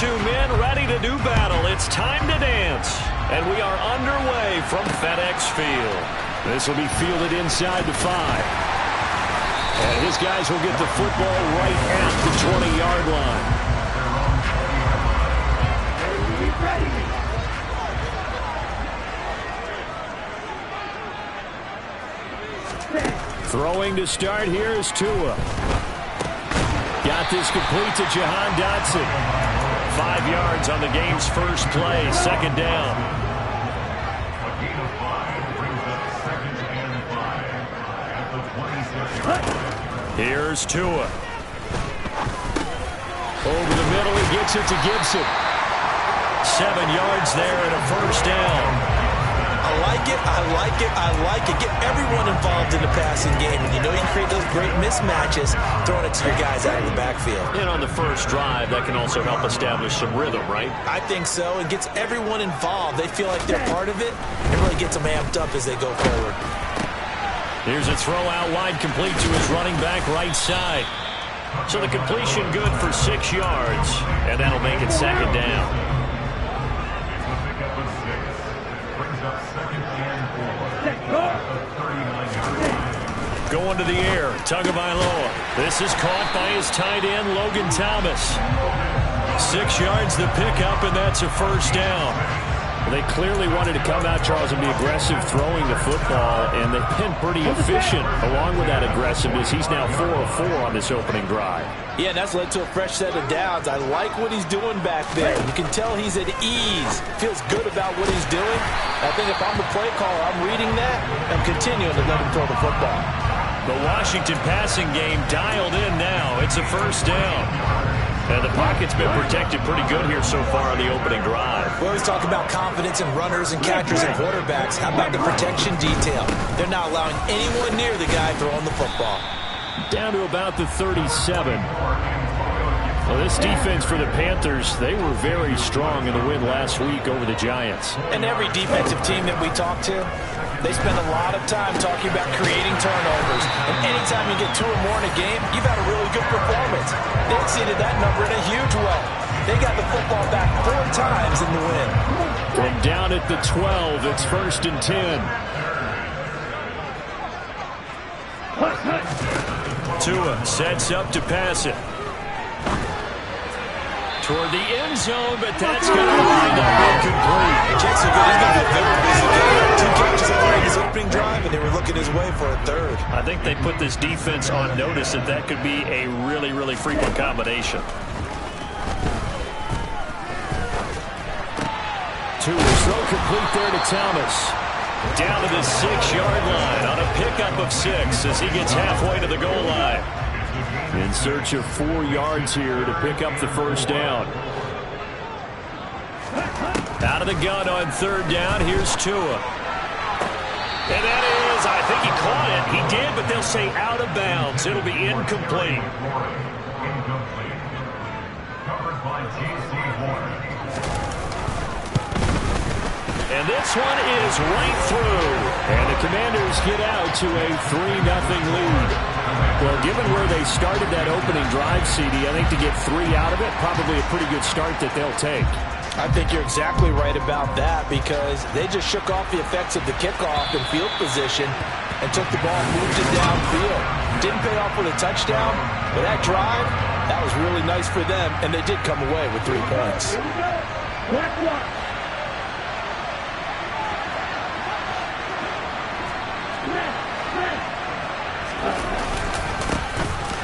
two men ready to do battle. It's time to dance. And we are underway from FedEx Field. This will be fielded inside the 5. And his guys will get the football right at the 20-yard line. Throwing to start here is Tua. Got this complete to Jahan Dotson. 5 yards on the game's first play. Second down. Here's Tua. Over the middle, he gets it to Gibson. 7 yards there and a first down. I like it, I like it, I like it. Get everyone involved in the passing game. And you know you create those great mismatches throwing it to your guys out of the backfield. And on the first drive, that can also help establish some rhythm, right? I think so. It gets everyone involved. They feel like they're part of it. It really gets them amped up as they go forward. Here's a throw out wide complete to his running back right side. So the completion good for 6 yards. And that'll make it second down. Going to the air, Tagovailoa. This is caught by his tight end, Logan Thomas. 6 yards the pickup, and that's a first down. They clearly wanted to come out, Charles, and be aggressive throwing the football, and they've been pretty efficient along with that aggressiveness. He's now 4 of 4 on this opening drive. Yeah, and that's led to a fresh set of downs. I like what he's doing back there. You can tell he's at ease. Feels good about what he's doing. I think if I'm the play caller, I'm reading that and continuing to let him throw the football. The Washington passing game dialed in now. It's a first down. And the pocket's been protected pretty good here so far on the opening drive. We always talk about confidence in runners and catchers and quarterbacks. How about the protection detail? They're not allowing anyone near the guy throwing the football. Down to about the 37. Well, this defense for the Panthers, they were very strong in the win last week over the Giants. And every defensive team that we talk to, they spend a lot of time talking about creating turnovers. And anytime you get 2 or more in a game, you've had a really good performance. They exceeded that number in a huge way. They got the football back 4 times in the win. From down at the 12, it's 1st and 10. Tua sets up to pass it. Toward the end zone, but that's going to wind up incomplete. Jackson good. He's going to be very busy game. 2 catches already in his opening drive, and they were looking his way for a 3rd. I think they put this defense on notice that that could be a really, really frequent combination. Tua throw complete there to Thomas. Down to the 6-yard line on a pickup of 6 as he gets halfway to the goal line. In search of 4 yards here to pick up the first down. Out of the gun on 3rd down, here's Tua. And that is, I think he caught it. He did, but they'll say out of bounds. It'll be incomplete. And this one is right through. And the Commanders get out to a 3-0 lead. Well, given where they started that opening drive, CD, I think to get 3 out of it, probably a pretty good start that they'll take. I think you're exactly right about that because they just shook off the effects of the kickoff and field position and took the ball and moved it downfield. Didn't pay off with a touchdown, but that drive, that was really nice for them, and they did come away with 3 points.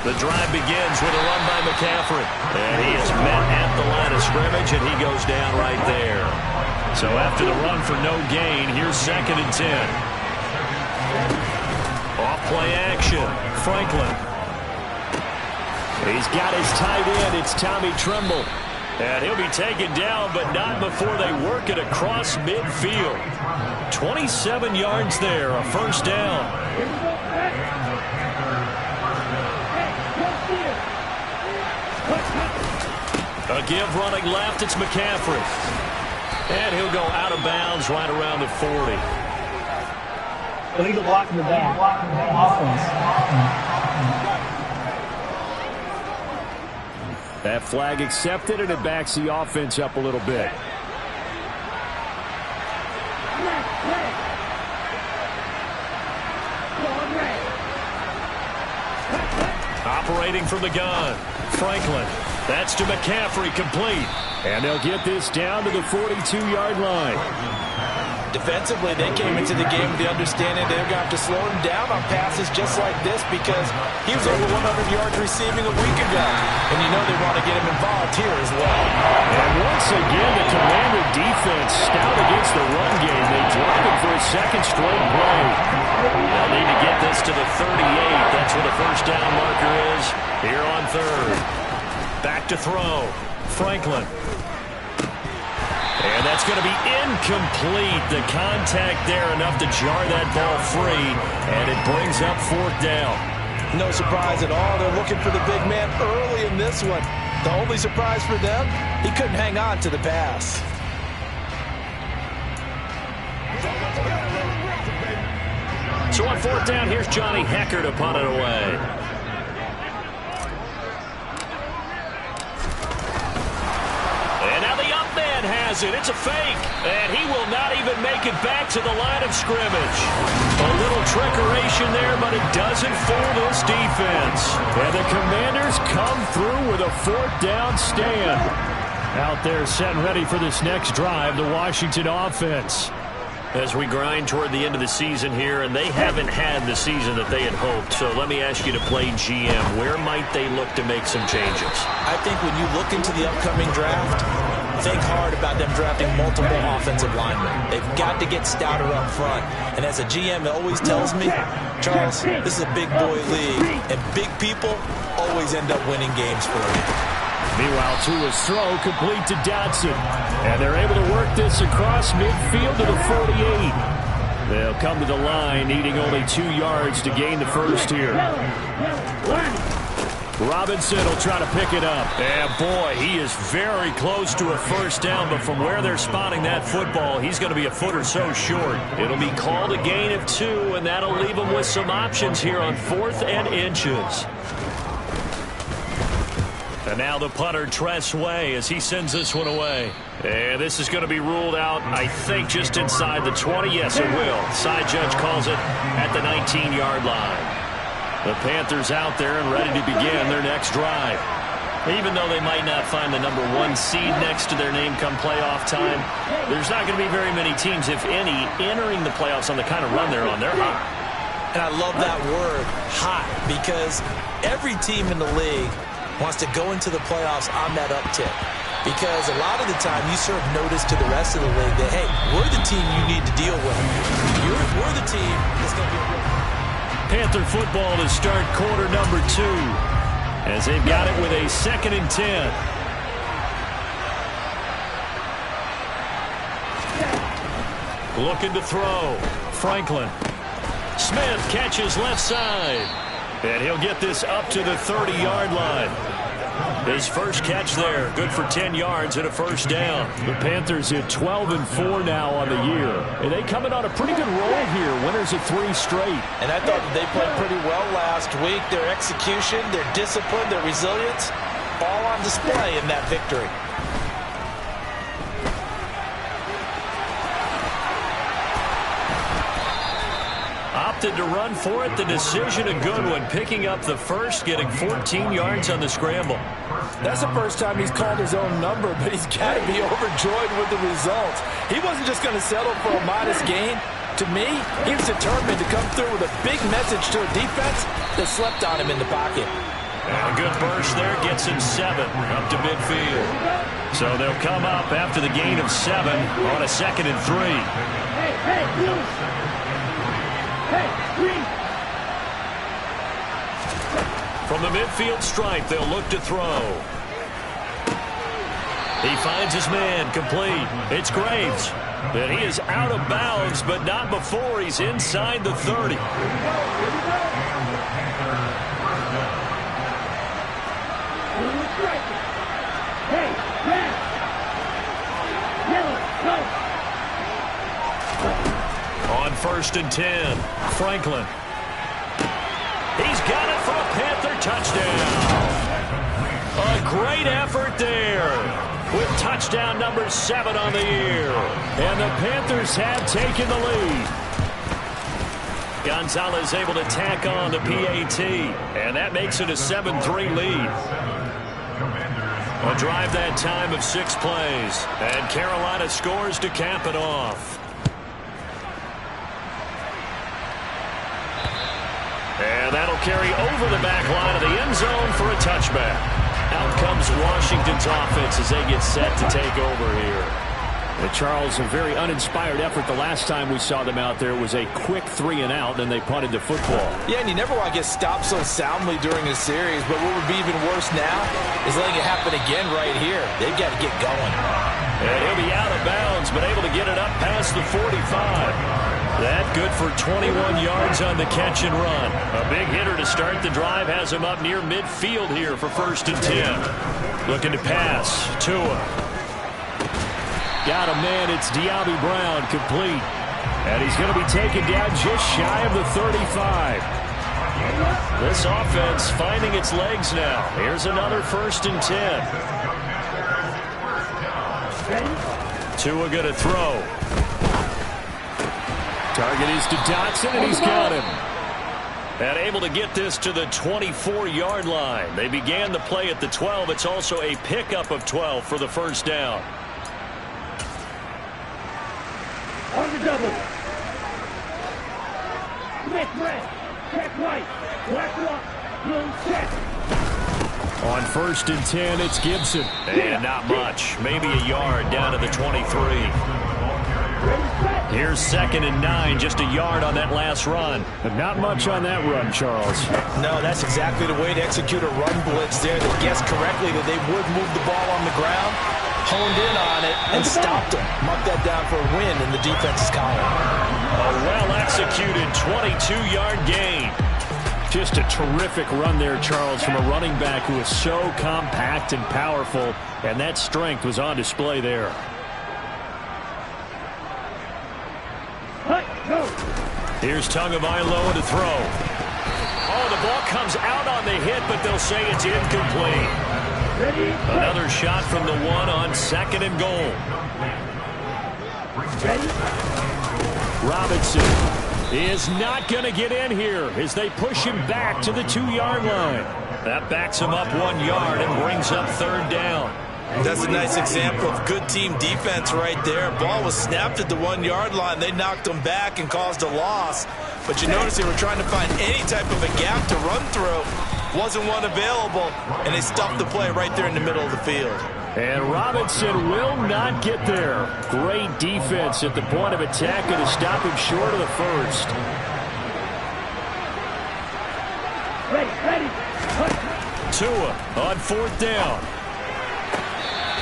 The drive begins with a run by McCaffrey. And he is met at the line of scrimmage, and he goes down right there. So after the run for no gain, here's 2nd and 10. Off-play action. Franklin. He's got his tight end. It's Tommy Tremble. And he'll be taken down, but not before they work it across midfield. 27 yards there, a first down. A give running left, it's McCaffrey. And he'll go out of bounds right around the 40. Illegal block in the back. Offense. That flag accepted, and it backs the offense up a little bit. Operating from the gun, Franklin. That's to McCaffrey, complete. And they'll get this down to the 42-yard line. Defensively, they came into the game with the understanding they're going to have to slow him down on passes just like this because he was over 100 yards receiving a week ago. And you know they want to get him involved here as well. And once again, the Commander defense stout against the run game. They drop it for a second straight play. They'll need to get this to the 38. That's where the first down marker is here on third. Back to throw. Franklin. And that's going to be incomplete. The contact there enough to jar that ball free, and it brings up fourth down. No surprise at all. They're looking for the big man early in this one. The only surprise for them, he couldn't hang on to the pass. So on fourth down, here's Johnny Hecker to punt it away. Has it. It's a fake, and he will not even make it back to the line of scrimmage. A little trickeration there, but it doesn't fool this defense. And the Commanders come through with a fourth down stand. Out there set and ready for this next drive, the Washington offense. As we grind toward the end of the season here, and they haven't had the season that they had hoped. So let me ask you to play GM. Where might they look to make some changes? I think when you look into the upcoming draft, think hard about them drafting multiple offensive linemen. They've got to get stouter up front. And as a GM, it always tells me, Charles, this is a big boy league, and big people always end up winning games for you. Meanwhile, Tua's throw complete to Dotson. And they're able to work this across midfield to the 48. They'll come to the line, needing only 2 yards to gain the first here. Robinson will try to pick it up. And boy, he is very close to a first down, but from where they're spotting that football, he's going to be a foot or so short. It'll be called a gain of 2, and that'll leave him with some options here on 4th and inches. And now the punter, Tress Way, as he sends this one away. And this is going to be ruled out, I think, just inside the 20. Yes, it will. Side judge calls it at the 19-yard line. The Panthers out there and ready to begin their next drive. Even though they might not find the number 1 seed next to their name come playoff time, there's not going to be very many teams, if any, entering the playoffs on the kind of run they're on. They're hot. And I love that word, hot, because every team in the league wants to go into the playoffs on that uptick. Because a lot of the time you serve notice to the rest of the league that, hey, we're the team you need to deal with. We're the team that's going to be a real... Panther football to start quarter number 2 as they've got it with a 2nd and 10. Looking to throw. Franklin. Smith catches left side. And he'll get this up to the 30-yard line. His first catch there, good for 10 yards and a first down. The Panthers at 12-4 now on the year. And they come in on a pretty good roll here, winners of 3 straight. And I thought that they played pretty well last week. Their execution, their discipline, their resilience, all on display in that victory. Opted to run for it. The decision a good one. Picking up the first, getting 14 yards on the scramble. That's the first time he's called his own number, but he's got to be overjoyed with the results. He wasn't just going to settle for a modest gain. To me, he was determined to come through with a big message to a defense that slept on him in the pocket. And a good burst there gets him 7 up to midfield. So they'll come up after the gain of 7 on a 2nd and 3. From the midfield stripe, they'll look to throw. He finds his man, complete. It's Graves. And he is out of bounds, but not before he's inside the 30. On 1st and 10, Franklin. He's got it for a Panther touchdown. A great effort there with touchdown number 7 on the year. And the Panthers have taken the lead. Gonzalez able to tack on the PAT. And that makes it a 7-3 lead. A drive that time of 6 plays. And Carolina scores to cap it off. And that'll carry over the back line of the end zone for a touchback. Out comes Washington's offense as they get set to take over here. And Charles, a very uninspired effort the last time we saw them out there. It was a quick 3-and-out, and they punted the football. Yeah, and you never want to get stopped so soundly during a series, but what would be even worse now is letting it happen again right here. They've got to get going. And he'll be out of bounds, but able to get it up past the 45. That good for 21 yards on the catch and run. A big hitter to start the drive has him up near midfield here for 1st and 10. Looking to pass. Tua. Got a man. It's Diaby Brown complete. And he's going to be taken down just shy of the 35. This offense finding its legs now. Here's another 1st and 10. Tua going to throw. Target is to Dotson, and he's got him. And able to get this to the 24-yard line. They began the play at the 12. It's also a pickup of 12 for the 1st down. On the double. Check right. Check right. Black lock. Blue check. On 1st and 10, it's Gibson. And not much. Maybe a yard down to the 23. Here's 2nd and 9, just a yard on that last run. But not much on that run, Charles. No, that's exactly the way to execute a run blitz there. They guessed correctly that they would move the ball on the ground, honed in on it, and stopped them. Mark that down for a win in the defense's column. A well-executed 22-yard gain. Just a terrific run there, Charles, from a running back who is so compact and powerful, and that strength was on display there. Here's Tagovailoa to throw. Oh, the ball comes out on the hit, but they'll say it's incomplete. Another shot from the 1 on 2nd and goal. Robinson is not going to get in here as they push him back to the 2-yard line. That backs him up 1 yard and brings up 3rd down. That's a nice example of good team defense right there. Ball was snapped at the 1-yard line. They knocked them back and caused a loss. But you notice they were trying to find any type of a gap to run through. Wasn't one available, and they stuffed the play right there in the middle of the field. And Robinson will not get there. Great defense at the point of attack and to stop him short of the 1st. Ready. Tua on 4th down.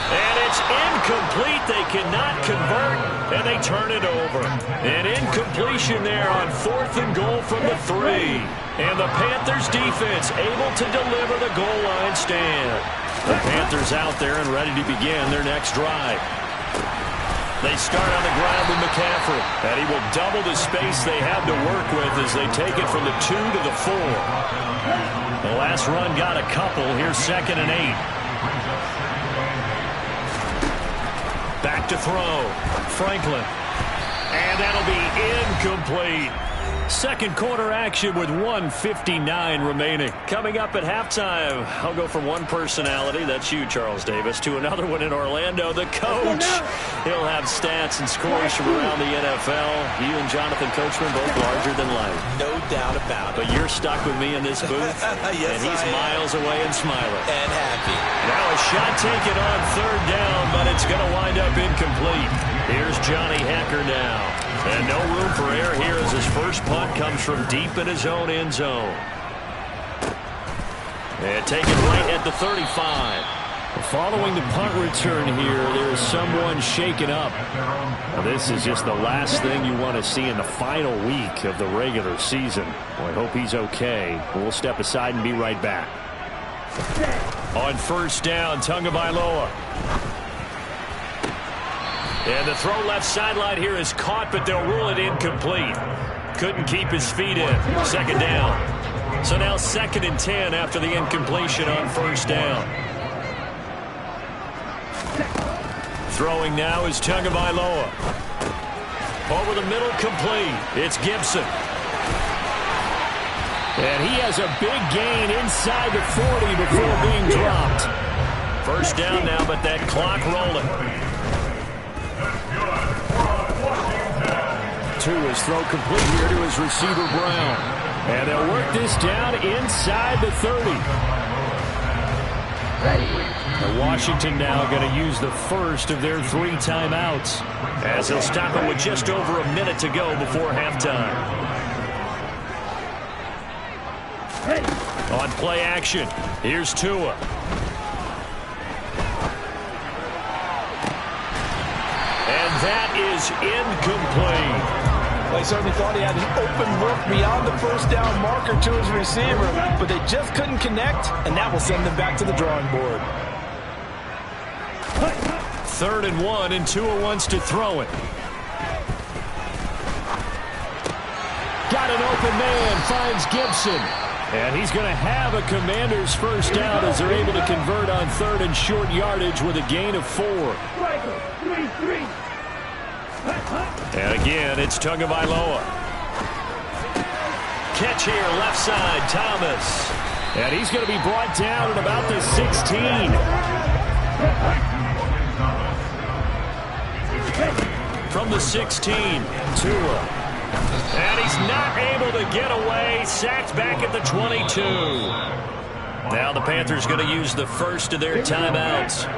And it's incomplete. They cannot convert, and they turn it over. An incompletion there on 4th and goal from the 3. And the Panthers defense able to deliver the goal line stand. The Panthers out there and ready to begin their next drive. They start on the ground with McCaffrey, and he will double the space they have to work with as they take it from the 2 to the 4. The last run got a couple. Here's 2nd and 8. Back to throw. Franklin. And that'll be incomplete. Second quarter action with 1:59 remaining. Coming up at halftime, I'll go from one personality, that's you, Charles Davis, to another one in Orlando, the coach. He'll have stats and scores from around the NFL. You and Jonathan Coachman both larger than life. No doubt about it. But you're stuck with me in this booth, yes, and he's miles away and smiling. And happy. Now a shot taken on 3rd down, but it's going to wind up incomplete. Here's Johnny Hacker now. And no room for error here as his first punt comes from deep in his own end zone. And taken right at the 35. Following the punt return here, there is someone shaken up. Now, this is just the last thing you want to see in the final week of the regular season. Well, I hope he's okay. We'll step aside and be right back. On 1st down, Tagovailoa. And the throw left sideline here is caught, but they'll rule it incomplete. Couldn't keep his feet in. 2nd down. So now 2nd and 10 after the incompletion on 1st down. Throwing now is Tagovailoa. Over the middle, complete. It's Gibson. And he has a big gain inside the 40 before being dropped. First down now, but that clock rolling. His throw complete here to his receiver, Brown. And they'll work this down inside the 30. Washington now going to use the first of their 3 timeouts, as they'll stop it with just over a minute to go before halftime. On play action, here's Tua. And that is incomplete. Well, he certainly thought he had an open look beyond the first down marker to his receiver, but they just couldn't connect, and that will send them back to the drawing board. 3rd and 1, and Tua wants to throw it. Got an open man, finds Gibson. And he's going to have a Commander's first down as they're able to convert on 3rd and short yardage with a gain of 4. And again, it's Tagovailoa. Catch here, left side, Thomas. And he's going to be brought down at about the 16. From the 16, Tua. And he's not able to get away. Sacked back at the 22. Now the Panthers going to use the first of their timeouts,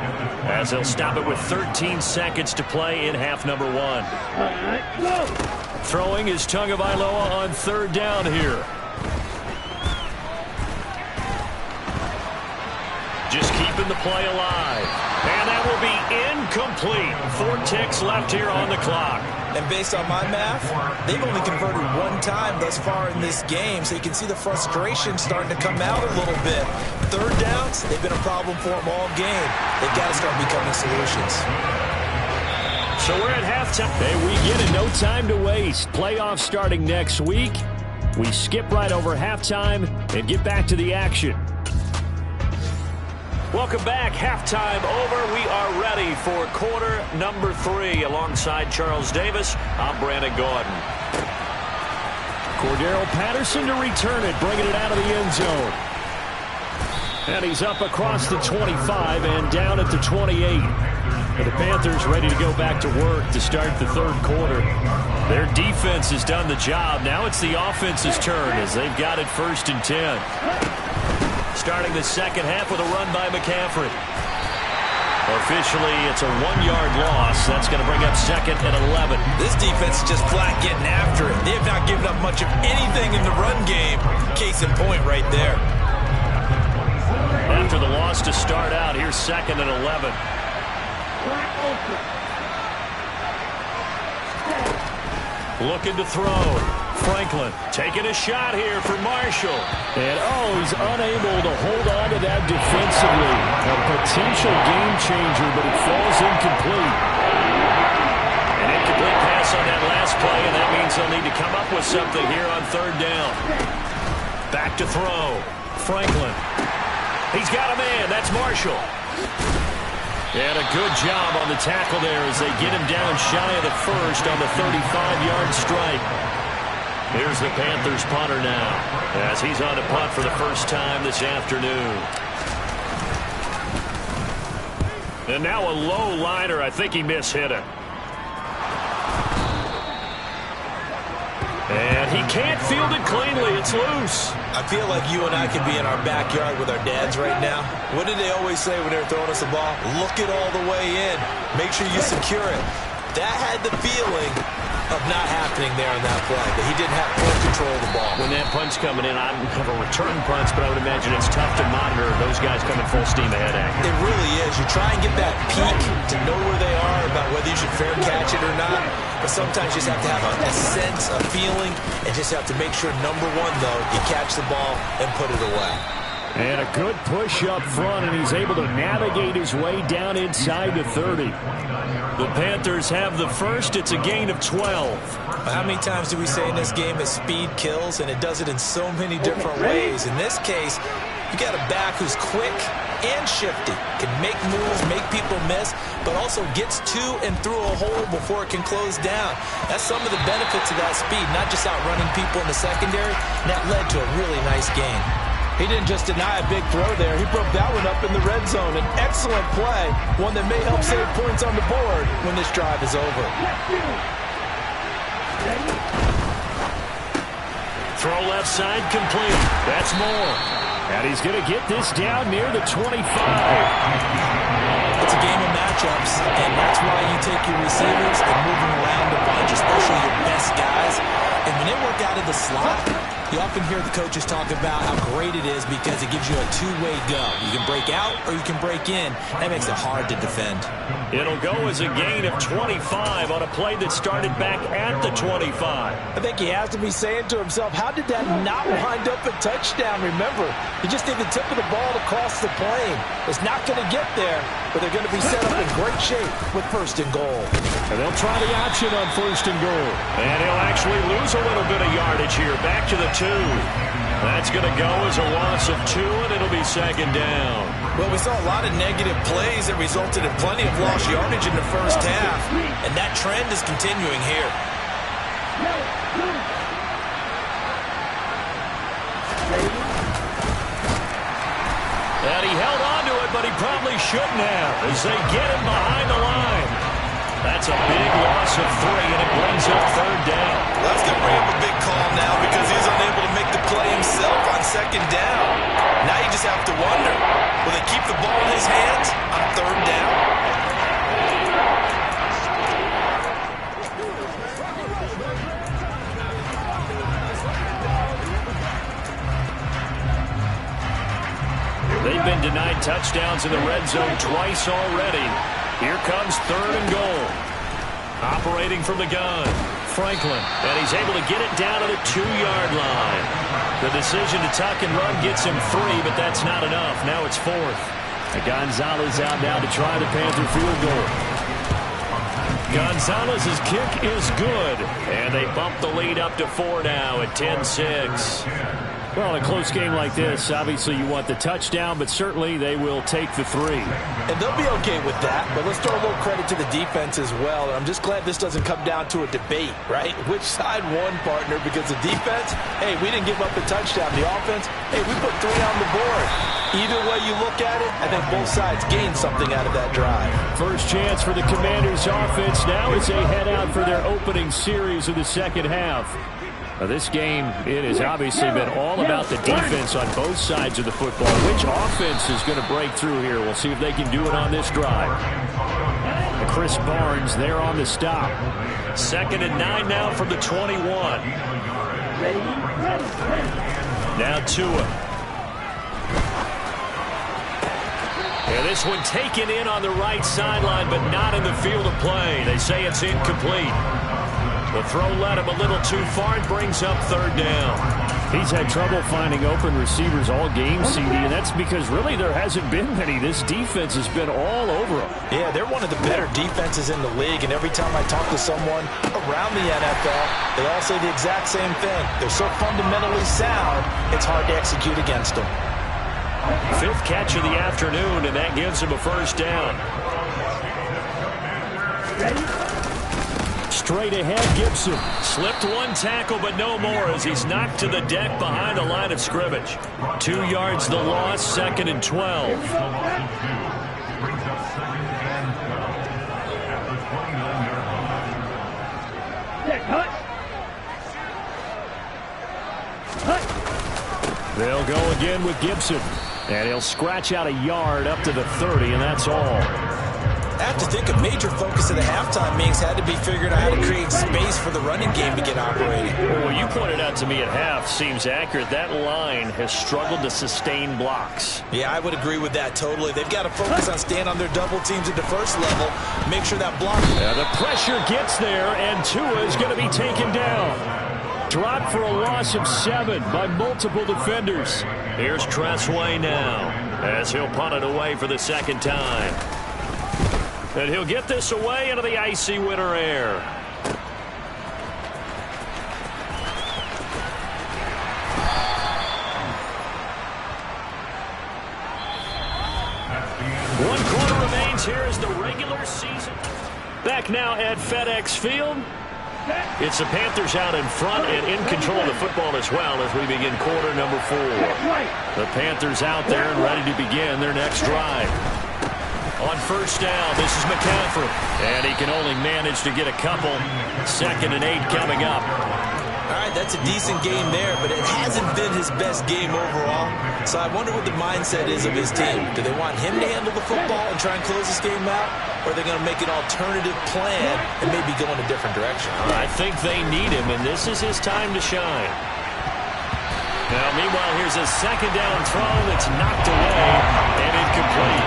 as they'll stop it with 13 seconds to play in half number 1. Throwing is Tagovailoa on 3rd down here. Just keeping the play alive. And that will be incomplete. 4 ticks left here on the clock. And based on my math, they've only converted 1 time thus far in this game, so you can see the frustration starting to come out a little bit. 3rd downs, they've been a problem for them all game. They've got to start becoming solutions. So we're at halftime. Hey, we get it. No time to waste. Playoffs starting next week. We skip right over halftime and get back to the action. Welcome back. Halftime over. We are ready for quarter number 3. Alongside Charles Davis, I'm Brandon Gordon. Cordero Patterson to return it, bringing it out of the end zone. And he's up across the 25 and down at the 28. And the Panthers ready to go back to work to start the 3rd quarter. Their defense has done the job. Now it's the offense's turn as they've got it 1st and 10. Starting the 2nd half with a run by McCaffrey. Officially, it's a 1-yard loss. That's going to bring up 2nd and 11. This defense is just flat getting after it. They have not given up much of anything in the run game. Case in point right there. After the loss to start out, here's 2nd and 11. Looking to throw. Franklin taking a shot here for Marshall. And, he's unable to hold on to that defensively. A potential game changer, but it falls incomplete. An incomplete pass on that last play, and that means they'll need to come up with something here on 3rd down. Back to throw. Franklin. He's got a man. That's Marshall. And a good job on the tackle there as they get him down shy of the 1st on the 35-yard strike. Here's the Panthers punter now, as he's on a punt for the first time this afternoon. And now a low liner. I think he mishit it. And he can't field it cleanly. It's loose. I feel like you and I could be in our backyard with our dads right now. What did they always say when they were throwing us the ball? Look it all the way in. Make sure you secure it. That had the feeling of not happening there on that play, but he didn't have full control of the ball. When that punch coming in, I don't have a return punch, but I would imagine it's tough to monitor those guys coming full steam ahead at you. It really is. You try and get that peek to know where they are, about whether you should fair catch it or not, but sometimes you just have to have a sense, a feeling, and just have to make sure, number 1, though, you catch the ball and put it away. And a good push up front, and he's able to navigate his way down inside the 30. The Panthers have the first. It's a gain of 12. How many times do we say in this game that speed kills, and it does it in so many different ways? In this case, you got a back who's quick and shifty, can make moves, make people miss, but also gets to and through a hole before it can close down. That's some of the benefits of that speed, not just outrunning people in the secondary. And that led to a really nice game. He didn't just deny a big throw there. He broke that one up in the red zone. An excellent play, one that may help save points on the board when this drive is over. Throw left side complete. That's more. And he's going to get this down near the 25. It's a game of matchups, and that's why you take your receivers and move them around a bunch, especially your best guys. And when they work out of the slot, you often hear the coaches talk about how great it is because it gives you a two-way go. You can break out or you can break in. That makes it hard to defend. It'll go as a gain of 25 on a play that started back at the 25. I think he has to be saying to himself, how did that not wind up a touchdown? Remember, you just need the tip of the ball to cross the plane. It's not going to get there, but they're going to be set up in great shape with first and goal. And they'll try the option on first and goal. And he'll actually lose a little bit of yardage here. Back to the 2. That's going to go as a loss of 2, and it'll be second down. Well, we saw a lot of negative plays that resulted in plenty of lost yardage in the first half, and that trend is continuing here. And he held on to it, but he probably shouldn't have as they get him behind the line. That's a big loss of 3, and it brings up third down. That's going to bring up a big call now because he's unable to make the play himself on second down. Now you just have to wonder, will they keep the ball in his hands on third down? They've been denied touchdowns in the red zone twice already. Here comes third and goal. Operating from the gun, Franklin, and he's able to get it down to the 2-yard line. The decision to tuck and run gets him 3, but that's not enough. Now it's 4th. And Gonzalez out now to try the Panther field goal. Gonzalez's kick is good, and they bump the lead up to 4 now at 10-6. Well, in a close game like this, obviously you want the touchdown, but certainly they will take the 3. And they'll be okay with that, but let's throw a little credit to the defense as well. I'm just glad this doesn't come down to a debate, right? Which side won, partner? Because the defense, hey, we didn't give up a touchdown. The offense, hey, we put 3 on the board. Either way you look at it, I think both sides gained something out of that drive. First chance for the Commanders' offense now as they head out for their opening series of the second half. Now, this game, it has obviously been all about the defense on both sides of the football. Which offense is going to break through here? We'll see if they can do it on this drive. And Chris Barnes there on the stop. 2nd and 9 now from the 21. Now Tua. And this one taken in on the right sideline, but not in the field of play. They say it's incomplete. The throw led him a little too far and brings up third down. He's had trouble finding open receivers all game, CD, and that's because really there hasn't been many. This defense has been all over him. Yeah, they're one of the better defenses in the league, and every time I talk to someone around the NFL, they all say the exact same thing. They're so fundamentally sound, it's hard to execute against them. 5th catch of the afternoon, and that gives him a first down. Straight ahead, Gibson. Slipped one tackle, but no more as he's knocked to the deck behind the line of scrimmage. 2 yards the loss, 2nd and 12. They'll go again with Gibson. And he'll scratch out a yard up to the 30, and that's all. I have to think a major focus of the halftime meetings had to be figuring out how to create space for the running game to get operating. Well, what you pointed out to me at half seems accurate. That line has struggled to sustain blocks. Yeah, I would agree with that totally. They've got to focus on staying on their double teams at the first level. Make sure that block. Yeah, the pressure gets there, and Tua is going to be taken down. dropped for a loss of 7 by multiple defenders. Here's Tressway now as he'll punt it away for the second time. And he'll get this away into the icy winter air. One quarter remains here as the regular season. Back now at FedEx Field. It's the Panthers out in front and in control of the football as well as we begin quarter number 4. The Panthers out there and ready to begin their next drive. On first down, this is McCaffrey. And he can only manage to get a couple. 2nd and 8 coming up. All right, that's a decent game there, but it hasn't been his best game overall. So I wonder what the mindset is of his team. Do they want him to handle the football and try and close this game out? Or are they going to make an alternative plan and maybe go in a different direction? I think they need him, and this is his time to shine. Now, meanwhile, here's a 2nd down throw that's knocked away and incomplete.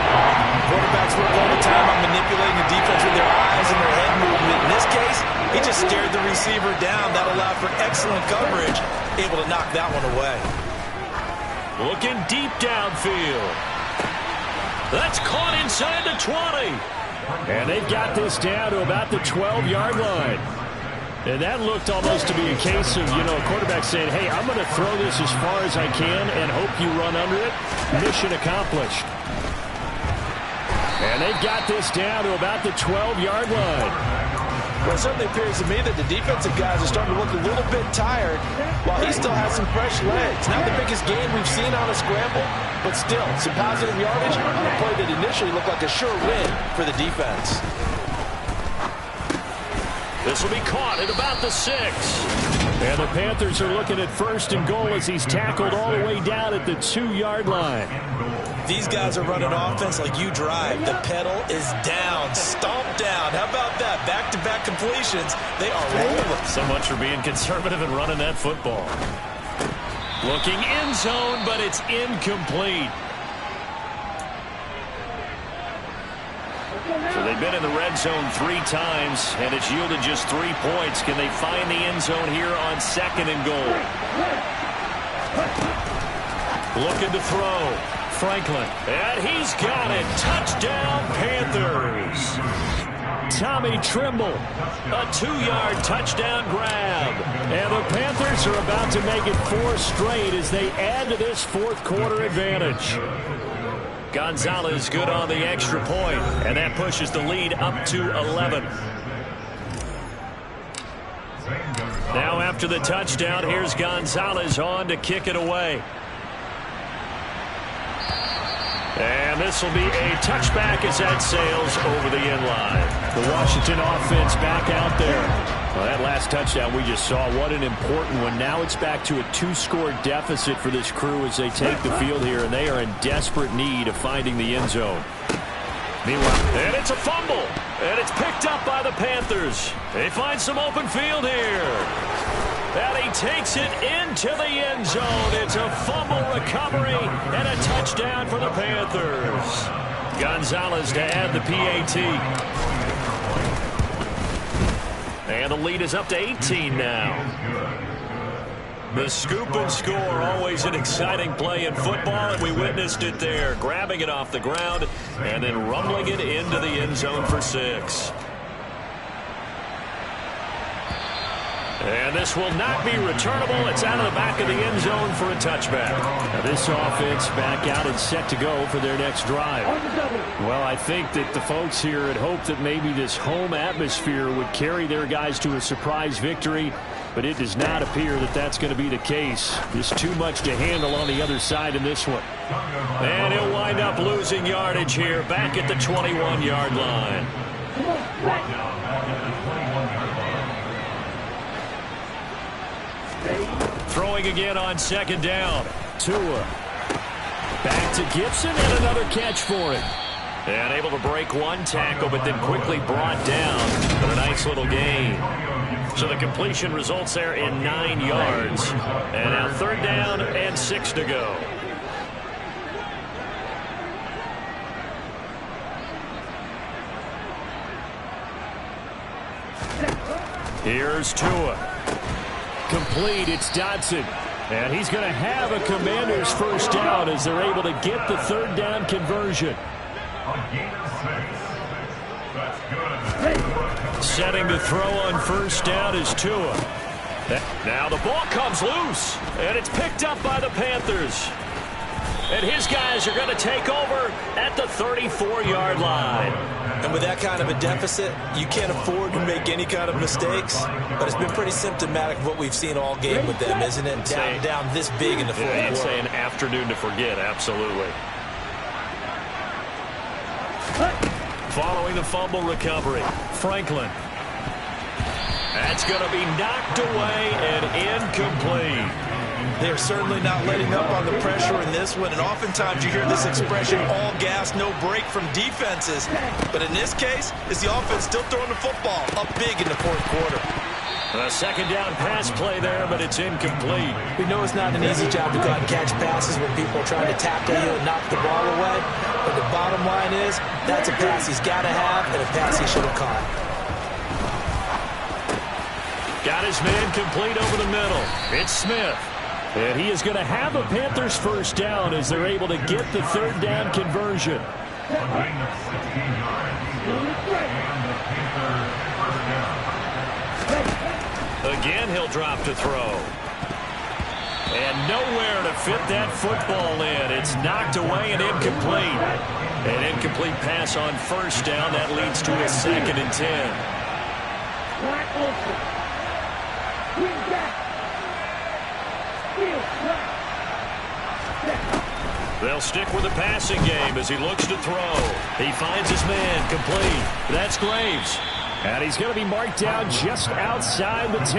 Quarterbacks work all the time on manipulating the defense with their eyes and their head movement. In this case, he just stared the receiver down. That allowed for excellent coverage, able to knock that one away. Looking deep downfield. That's caught inside the 20. And they've got this down to about the 12-yard line. And that looked almost to be a case of, a quarterback saying, hey, I'm going to throw this as far as I can and hope you run under it. Mission accomplished. And they've got this down to about the 12-yard line. Well, it certainly appears to me that the defensive guys are starting to look a little bit tired while he still has some fresh legs. Not the biggest game we've seen on a scramble, but still some positive yardage on a play that initially looked like a sure win for the defense. This will be caught at about the 6. And the Panthers are looking at 1st and goal as he's tackled all the way down at the 2-yard line. These guys are running offense like you drive. The pedal is down, stomped down. How about that? Back-to-back completions. They are rolling. So much for being conservative and running that football. Looking end zone, but it's incomplete. So they've been in the red zone 3 times, and it's yielded just 3 points. Can they find the end zone here on 2nd and goal? Looking to throw. Franklin. And he's got it. Touchdown, Panthers. Tommy Trimble. A 2-yard touchdown grab. And the Panthers are about to make it 4 straight as they add to this 4th quarter advantage. Gonzalez good on the extra point, and that pushes the lead up to 11. Now after the touchdown, here's Gonzalez on to kick it away. And this will be a touchback as that sails over the end line. The Washington offense back out there. Well, that last touchdown we just saw, what an important one. Now it's back to a 2-score deficit for this crew as they take the field here, and they are in desperate need of finding the end zone. Meanwhile, and it's a fumble, and it's picked up by the Panthers. They find some open field here. And he takes it into the end zone. It's a fumble recovery and a touchdown for the Panthers. Gonzalez to add the PAT. And the lead is up to 18 now. The scoop and score, always an exciting play in football, and we witnessed it there. Grabbing it off the ground and then rumbling it into the end zone for 6. And this will not be returnable. It's out of the back of the end zone for a touchback. Now this offense back out and set to go for their next drive. Well, I think that the folks here had hoped that maybe this home atmosphere would carry their guys to a surprise victory, but it does not appear that that's going to be the case. Just too much to handle on the other side in this one. And he'll wind up losing yardage here back at the 21-yard line. Throwing again on 2nd down. Tua. Back to Gibson and another catch for him. And able to break one tackle, but then quickly brought down. But a nice little gain. So the completion results there in 9 yards. And now 3rd down and 6 to go. Here's Tua. complete. It's Dodson. And he's going to have a Commanders first down as they're able to get the third down conversion. Setting to throw on first down is Tua. Now the ball comes loose, and it's picked up by the Panthers. And his guys are going to take over at the 34-yard line. And with that kind of a deficit, you can't afford to make any kind of mistakes. But it's been pretty symptomatic of what we've seen all game with them, isn't it? Down this big in the fourth quarter. You'd say an afternoon to forget, absolutely. Following the fumble recovery, Franklin. That's going to be knocked away and incomplete. They're certainly not letting up on the pressure in this one, and oftentimes you hear this expression, all gas, no break from defenses. But in this case, it's the offense still throwing the football up big in the fourth quarter. A second down pass play there, but it's incomplete. We know it's not an easy job to go out and catch passes when people are trying to tackle you and knock the ball away. But the bottom line is, that's a pass he's got to have and a pass he should have caught. Got his man complete over the middle. It's Smith. And he is going to have a Panthers first down as they're able to get the third down conversion. Again, he'll drop to throw. And nowhere to fit that football in. It's knocked away and incomplete. An incomplete pass on first down. That leads to a 2nd and 10. They'll stick with the passing game as he looks to throw. He finds his man complete. That's Graves. And he's going to be marked down just outside the 10.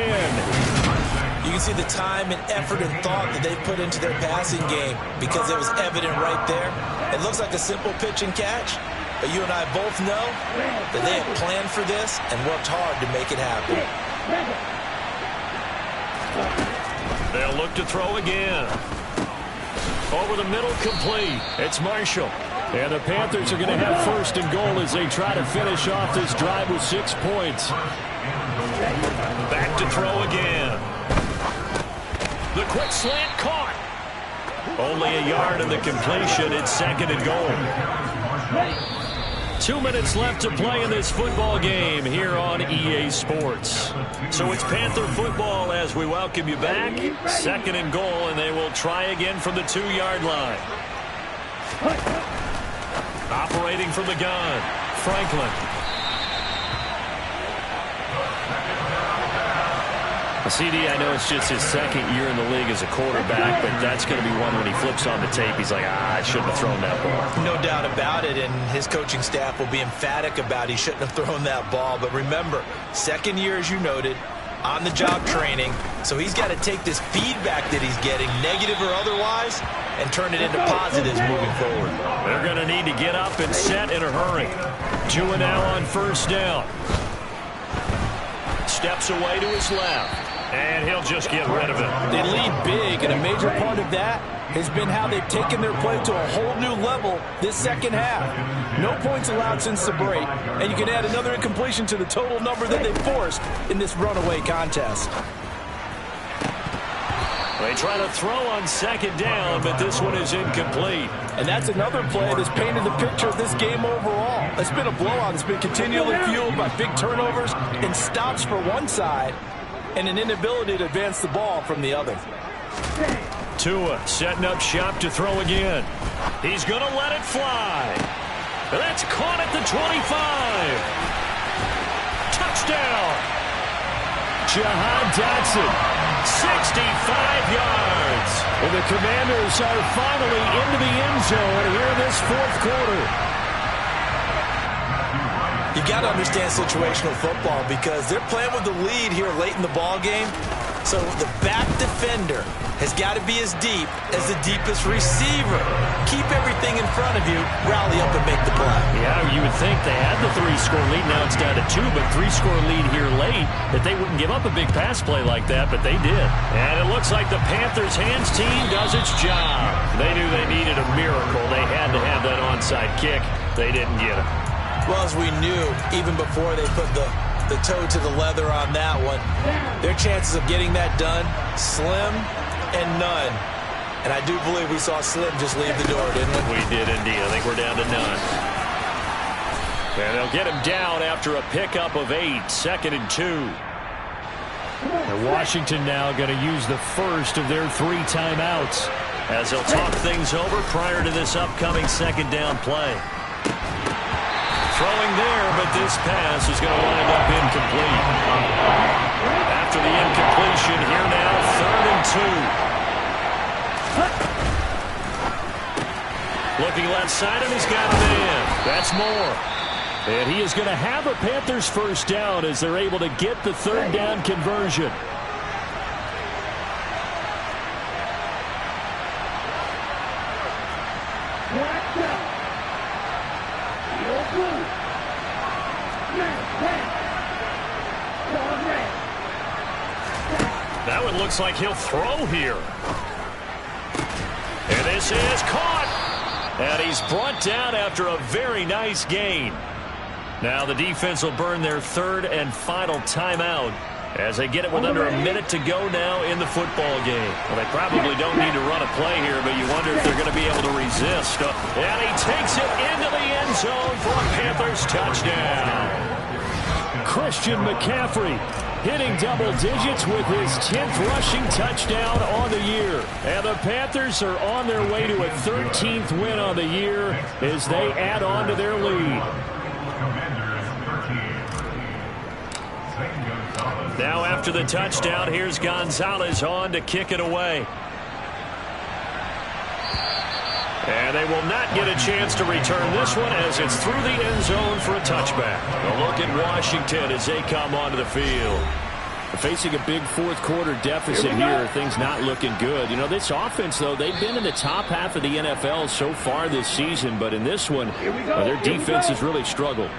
You can see the time and effort and thought that they put into their passing game because it was evident right there. It looks like a simple pitch and catch, but you and I both know that they have planned for this and worked hard to make it happen. They'll look to throw again. Over the middle, complete. It's Marshall. And the Panthers are going to have first and goal as they try to finish off this drive with 6 points. Back to throw again. The quick slant caught. Only a yard in the completion. It's 2nd and goal. 2 minutes left to play in this football game here on EA Sports. So it's Panther football as we welcome you back. 2nd and goal, and they will try again from the 2-yard line. Operating from the gun, Franklin. CD, I know it's just his 2nd year in the league as a quarterback, but that's going to be one when he flips on the tape. He's like, I shouldn't have thrown that ball. No doubt about it, and his coaching staff will be emphatic about he shouldn't have thrown that ball. But remember, 2nd year, as you noted, on-the-job training, so he's got to take this feedback that he's getting, negative or otherwise, and turn it into positives moving forward. They're going to need to get up and set in a hurry. Tua now on first down. Steps away to his left. And he'll just get rid of it. They lead big, and a major part of that has been how they've taken their play to a whole new level this second half. No points allowed since the break, and you can add another incompletion to the total number that they forced in this runaway contest. They try to throw on 2nd down, but this one is incomplete. And that's another play that's painted the picture of this game overall. It's been a blowout. It's been continually fueled by big turnovers and stops for one side and an inability to advance the ball from the other. Tua setting up shop to throw again. He's going to let it fly. That's caught at the 25. Touchdown. Jahan Dotson, 65 yards. And the Commanders are finally into the end zone here in this 4th quarter. You got to understand situational football because they're playing with the lead here late in the ball game. So the back defender has got to be as deep as the deepest receiver. Keep everything in front of you, rally up and make the play. Yeah, you would think they had the 3-score lead. Now it's down to 2, but 3-score lead here late, that they wouldn't give up a big pass play like that, but they did. And it looks like the Panthers' hands team does its job. They knew they needed a miracle. They had to have that onside kick. They didn't get it. Well, as we knew, even before they put the the toe to the leather on that one. Their chances of getting that done, slim and none. And I do believe we saw Slim just leave the door, didn't we? We did indeed. I think we're down to none. And they'll get him down after a pickup of 8, 2nd and 2. And Washington now going to use the first of their 3 timeouts as they'll talk things over prior to this upcoming 2nd down play. Throwing there, but this pass is going to wind up incomplete. After the incompletion, here now, 3rd and 2. Looking left side, and he's got a man. That's Moore. And he is going to have a Panthers first down as they're able to get the 3rd down conversion. That one looks like he'll throw here. And this is caught. And he's brought down after a very nice gain. Now the defense will burn their 3rd and final timeout as they get it with under a minute to go now in the football game. Well, they probably don't need to run a play here, but you wonder if they're going to be able to resist. And he takes it into the end zone for a Panthers touchdown. Christian McCaffrey hitting double digits with his 10th rushing touchdown on the year. And the Panthers are on their way to a 13th win on the year as they add on to their lead. Now after the touchdown, here's Gonzalez on to kick it away. And they will not get a chance to return this one as it's through the end zone for a touchback. A look at Washington as they come onto the field. Facing a big 4th quarter deficit here, things not looking good. You know, this offense, though, they've been in the top half of the NFL so far this season, but in this one, their defense has really struggled.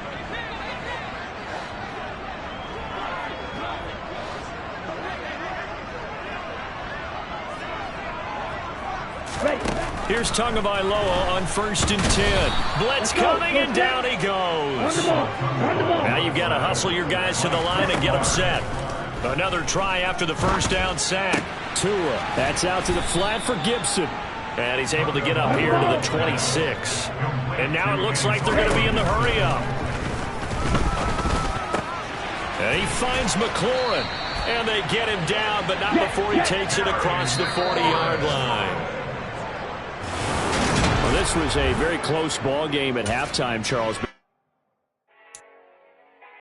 Here's Tagovailoa on 1st and 10. Blitz coming, and down he goes. Now you've got to hustle your guys to the line and get them set. Another try after the first down sack. Tua, that's out to the flat for Gibson. And he's able to get up here to the 26. And now it looks like they're going to be in the hurry-up. And he finds McLaurin. And they get him down, but not before he takes it across the 40-yard line. Well, this was a very close ball game at halftime, Charles.